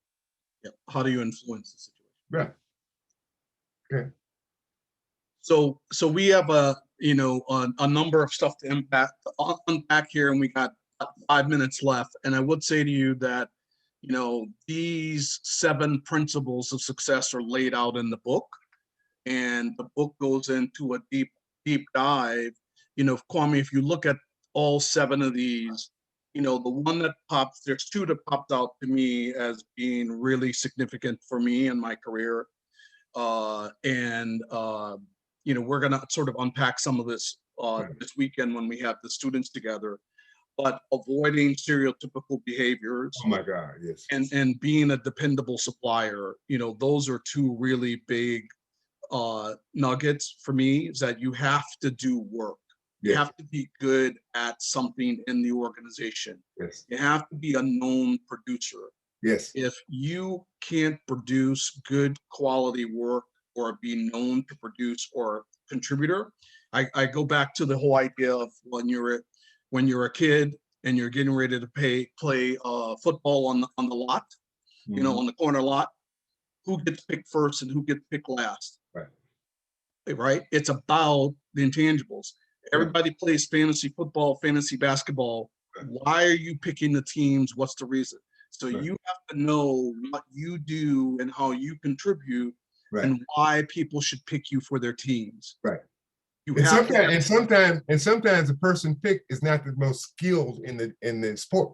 Yep. How do you influence the situation? Right. Okay. So we have a number of stuff to unpack here, and we got 5 minutes left. And I would say to you that, these 7 principles of success are laid out in the book, and the book goes into a deep dive. Kwame, if you look at all 7 of these, the one that there's 2 that popped out to me as being really significant for me in my career. We're going to sort of unpack some of this this weekend when we have the students together. But avoiding stereotypical behaviors. Oh my God, yes. And being a dependable supplier, those are 2 really big nuggets for me, is that you have to do work. You have to be good at something in the organization. Yes. You have to be a known producer. Yes. If you can't produce good quality work or be known to produce or contributor, I go back to the whole idea of when you're a kid and you're getting ready to play football on the lot, on the corner lot, who gets picked first and who gets picked last? Right? It's about the intangibles. Everybody plays fantasy football, fantasy basketball. Why are you picking the teams? What's the reason? So you have to know what you do and how you contribute and why people should pick you for their teams. Right. Sometimes the person picked is not the most skilled in the sport,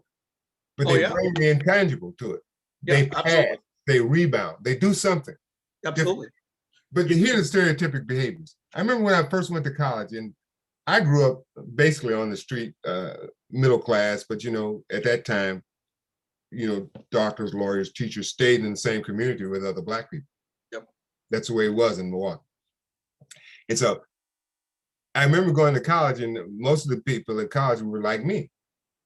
but they bring the intangible to it. They pass, they rebound, they do something. Absolutely. But here's the stereotypic behaviors. I remember when I first went to college, and I grew up basically on the street, middle class, but at that time, doctors, lawyers, teachers stayed in the same community with other Black people. Yep. That's the way it was in Milwaukee. And so I remember going to college, and most of the people at college were like me.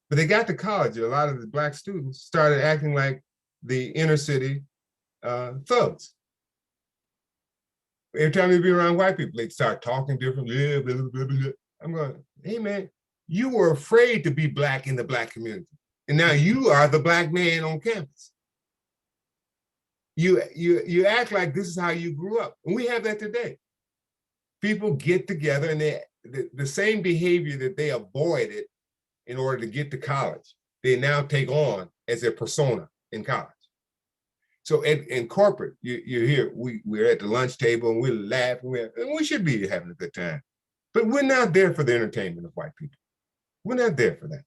But they got to college, and a lot of the Black students started acting like the inner city thugs. Every time they'd be around white people, they'd start talking differently. Blah, blah, blah, blah. I'm going, hey man, you were afraid to be Black in the Black community. And now you are the Black man on campus. You act like this is how you grew up. And we have that today. People get together and the same behavior that they avoided in order to get to college, they now take on as their persona in college. So in corporate, you're here, we're at the lunch table and we're laughing, and we should be having a good time. But we're not there for the entertainment of white people. We're not there for that.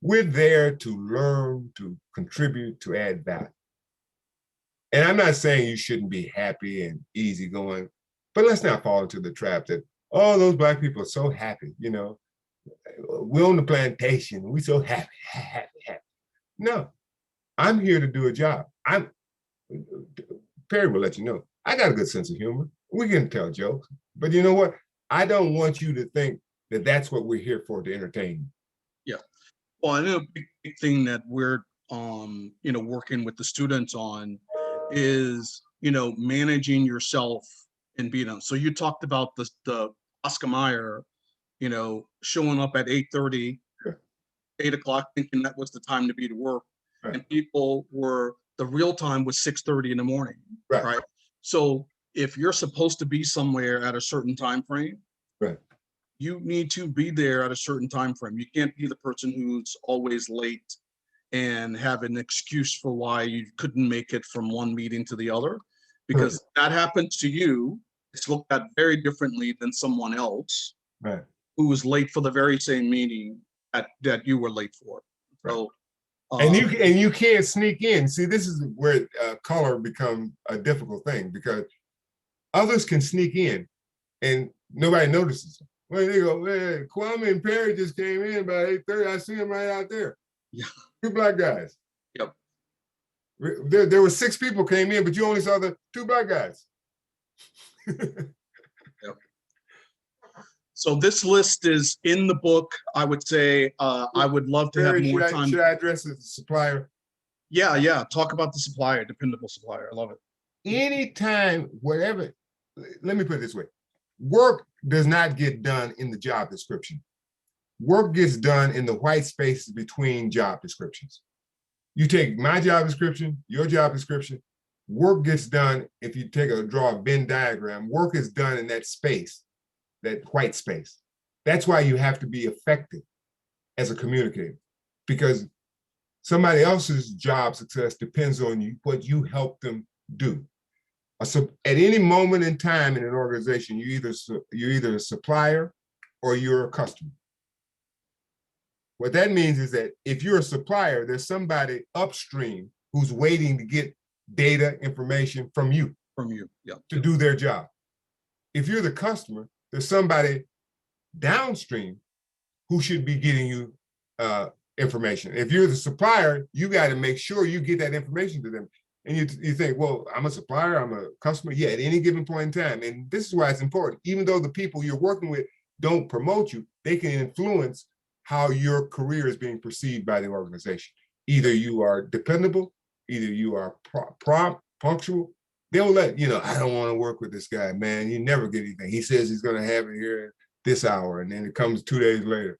We're there to learn, to contribute, to add value. And I'm not saying you shouldn't be happy and easygoing, but let's not fall into the trap that, oh, those Black people are so happy, we're on the plantation, we're so happy. No, I'm here to do a job. Perry will let you know, I got a good sense of humor. We can tell jokes, but you know what? I don't want you to think that that's what we're here for, to entertain you. Yeah. Well, I know a big thing that we're, working with the students on is, managing yourself and being on. So you talked about the Oscar Mayer, showing up at 8:30, 8 o'clock, thinking that was the time to be to work. Right. And people were, the real time was 6:30 in the morning, Right. right? So if you're supposed to be somewhere at a certain time frame, Right. you need to be there at a certain time frame. You can't be the person who's always late and have an excuse for why you couldn't make it from one meeting to the other, because that happens to you. It's looked at very differently than someone else Right. who was late for the very same meeting that you were late for. So, and you can't sneak in. See, this is where color becomes a difficult thing, because others can sneak in and nobody notices them. Well, they go, man, Kwame and Perry just came in about 8:30. I see them right out there. Yeah. 2 Black guys. Yep. There were 6 people came in, but you only saw the 2 Black guys. Yep. So this list is in the book. I would say I would love to have more time. Should I address the supplier? Yeah. Talk about the supplier, dependable supplier. I love it. Anytime, whatever, let me put it this way. Work does not get done in the job description. Work gets done in the white spaces between job descriptions. You take my job description, your job description, work gets done. If you draw a Venn diagram, work is done in that space, that white space. That's why you have to be effective as a communicator, because somebody else's job success depends on you, what you help them do. So at any moment in time in an organization, you're either a supplier or you're a customer. What that means is that if you're a supplier, there's somebody upstream who's waiting to get data information from you. Yeah. To do their job. If you're the customer, there's somebody downstream who should be getting you information. If you're the supplier, you got to make sure you get that information to them. And you think, well, I'm a supplier, I'm a customer. Yeah, at any given point in time. And this is why it's important. Even though the people you're working with don't promote you, they can influence how your career is being perceived by the organization. Either you are dependable, either you are prompt, punctual. They'll let, I don't want to work with this guy, man. You never get anything. He says he's going to have it here this hour, and then it comes 2 days later.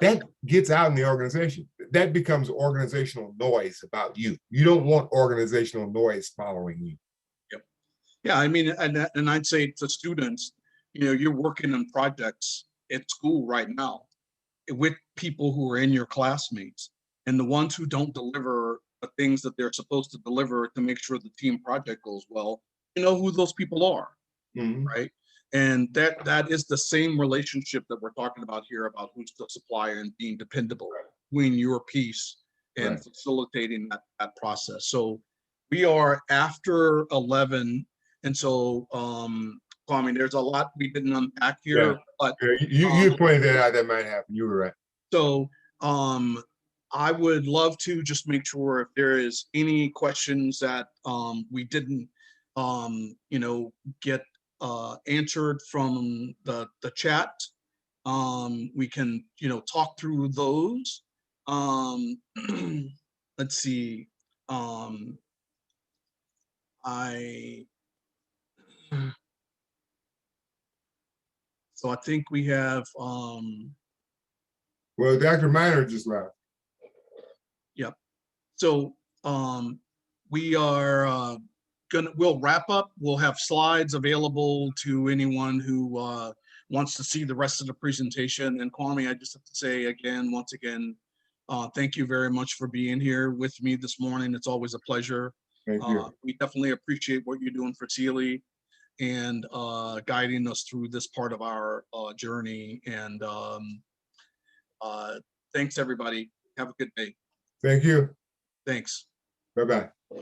That gets out in the organization. That becomes organizational noise about you. You don't want organizational noise following you. Yep. Yeah, I mean, and I'd say to students, you're working on projects at school right now with people who are in your classmates, and the ones who don't deliver the things that they're supposed to deliver to make sure the team project goes well, you know who those people are, right? And that is the same relationship that we're talking about here, about who's the supplier and being dependable, doing your piece and facilitating that process. So we are after 11, and so Kwame, there's a lot we didn't unpack here, but you pointed that out. That might happen. You were right. So I would love to just make sure if there is any questions that we didn't get answered from the chat, we can talk through those. Let's see. So I think we have well, Dr. Miner just left. Yep. So we are we'll wrap up. We'll have slides available to anyone who wants to see the rest of the presentation. And Kwame, I just have to say again, once again, thank you very much for being here with me this morning. It's always a pleasure. Thank you. We definitely appreciate what you're doing for CILI and guiding us through this part of our journey. And thanks, everybody. Have a good day. Thank you. Thanks. Bye-bye.